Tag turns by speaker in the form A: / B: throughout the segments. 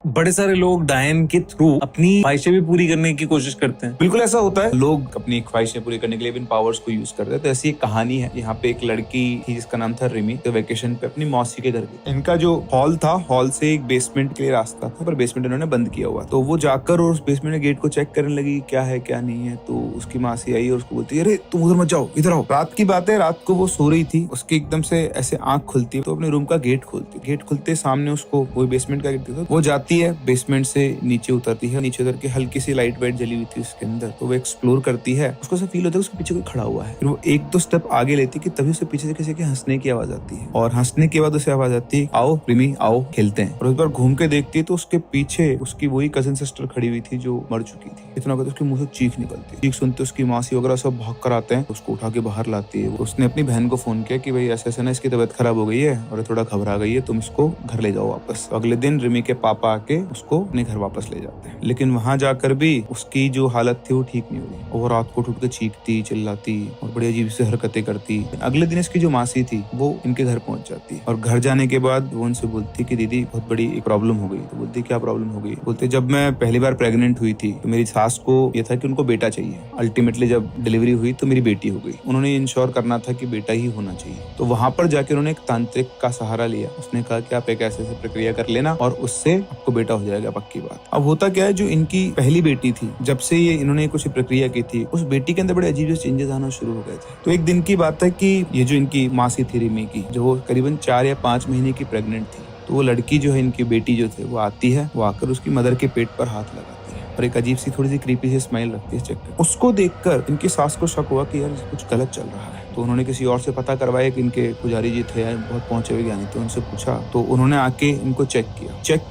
A: बड़े सारे लोग डायन के थ्रू अपनी ख्वाहिशें भी पूरी करने की कोशिश करते हैं।
B: बिल्कुल ऐसा होता है, लोग अपनी ख्वाहिशें पूरी करने के लिए इन पावर्स को यूज करते हैं। तो ऐसी एक कहानी है, यहाँ पे एक लड़की थी जिसका नाम था रिमी, तो वेकेशन पे अपनी मौसी के घर गई। इनका जो हॉल था, हॉल से एक बेसमेंट के लिए रास्ता था, पर बेसमेंट इन्होंने बंद किया हुआ। तो वो जाकर और उस बेसमेंट के गेट को चेक करने लगी, क्या है क्या नहीं है। तो उसकी मौसी आई और उसको बोलती है, अरे तुम उधर मत जाओ, इधर आओ। रात की बात है, रात को वो सो रही थी, उसकी एकदम से ऐसे आंख खुलती, तो अपने रूम का गेट खोलती। गेट खुलते सामने उसको वो बेसमेंट का गेट दिखा। वो जाती है, बेसमेंट से नीचे उतरती है। नीचे उतर के हल्की सी लाइट वाइट जली हुई थी उसके अंदर, तो वो एक्सप्लोर करती है। उसको ऐसा फील होता है उसके पीछे कोई खड़ा हुआ है। फिर वो एक दो स्टेप आगे लेती कि तभी उसके पीछे से किसी के हंसने की आवाज आती है, और हंसने के बाद उसे आवाज आती है, आओ रिमी आओ खेलते हैं। और एक बार घूम के देखती है तो उसके पीछे उसकी वही कजिन सिस्टर खड़ी हुई थी जो मर चुकी थी। इतना कहते उसके मुंह से चीख निकलती है। चीख सुनते उसकी मौसी वगैरह सब भाग कर आते हैं, उसको उठा के बाहर लाती है। उसने अपनी बहन को फोन किया कि भाई ऐसे ऐसे ना इसकी तबीयत खराब हो गई है और थोड़ा घबरा गई है, तुम इसको घर ले जाओ वापस। तो अगले दिन रिमी के पापा आके उसको अपने घर वापस ले जाते हैं। लेकिन वहां जाकर भी उसकी जो हालत थी वो ठीक नहीं हुई। वो रात को उठ के चीखती चिल्लाती और बड़ी अजीब सी हरकतें करती। अगले दिन इसकी जो मासी थी वो इनके घर पहुंच जाती, और घर जाने के बाद वो उनसे बोलती कि दीदी बहुत बड़ी एक प्रॉब्लम हो गई। तो बोलती क्या प्रॉब्लम हो गई। बोलते जब मैं पहली बार प्रेग्नेंट हुई थी तो मेरी सास को ये था कि उनको बेटा चाहिए। अल्टीमेटली जब डिलीवरी हुई तो मेरी बेटी हो गई। उन्होंने इंश्योर करना था कि बेटा ही होना चाहिए। तो वहां पर जाकर उन्होंने एक तांत्रिक का सहारा लिया। उसने कहा कि आप एक ऐसे प्रक्रिया कर लेना और उससे आपको बेटा हो जाएगा, पक्की बात। अब होता क्या है, जो इनकी पहली बेटी थी, जब से ये इन्होंने कुछ प्रक्रिया की थी, उस बेटी के अंदर बड़े अजीब से चेंजेस आना शुरू हो गए थे। तो एक दिन की बात है कि ये जो इनकी मासी थी रिमी की, जो वो करीबन 4 या 5 महीने की प्रेग्नेंट थी, तो वो लड़की जो है इनकी बेटी जो थे वो आती है, वो आकर उसकी मदर के पेट पर हाथ लगाती है और एक अजीब सी थोड़ी सी क्रीपी सी स्माइल रखती है चेक कर। उसको देखकर इनकी सास को शक हुआ कि यार कुछ गलत चल रहा है। तो उन्होंने किसी और से पता करवाया कि इनके पुजारी जी थे, बहुत पहुंचे हुए ज्ञानी थे, उनसे पूछा। तो उन्होंने आके इनको चेक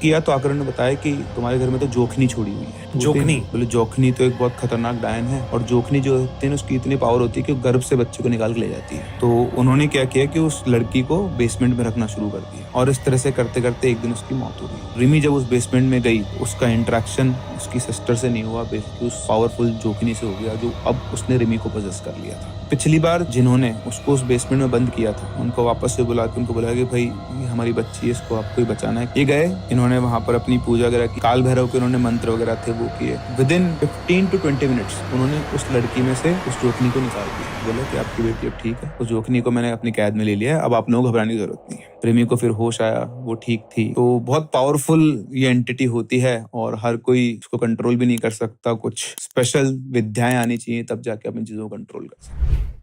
B: किया तो आकर उन्होंने बताया कि तुम्हारे घर में तो जोखनी छोड़ी हुई है।
A: जोखनी?
B: बोले जोखनी तो एक बहुत खतरनाक डायन है, और जोखनी जो होती है उसकी इतनी पावर होती है कि गर्भ से बच्चे को निकाल के ले जाती है। तो उन्होंने क्या किया कि उस लड़की को बेसमेंट में रखना शुरू कर दिया, और इस तरह से करते करते एक दिन उसकी मौत हो गई। रिमी जब उस बेसमेंट में गई, उसका इंटरेक्शन उसकी सिस्टर से नहीं हुआ, बेसिकली उस पावरफुल जोखनी से हो गया, जो अब उसने रिमी को पोजेस कर लिया था। पिछली बार जिन्होंने उसको उस बेसमेंट में बंद किया था, उनको वापस से बुला के उनको बोला कि भाई ये हमारी बच्ची है, इसको आपको ही बचाना है। ये गए, इन्होंने वहां पर अपनी पूजा वगैरह की, काल भैरव के उन्होंने मंत्र वगैरह थे वो किए। विदिन 15 to 20 मिनट्स उन्होंने उस लड़की में से उस जोखनी को निकाल दिया। बोला कि आपकी बेटी अब ठीक है, उस जोखनी को मैंने अपनी कैद में ले लिया है, अब आप लोगों को घबराने की जरूरत नहीं है। रिमी को फिर होश आया, वो ठीक थी। तो बहुत पावरफुल ये एंटिटी होती है और हर कोई इसको कंट्रोल भी नहीं कर सकता। कुछ स्पेशल विद्याएं आनी चाहिए, तब जाके अपनी चीजों को कंट्रोल कर सकते।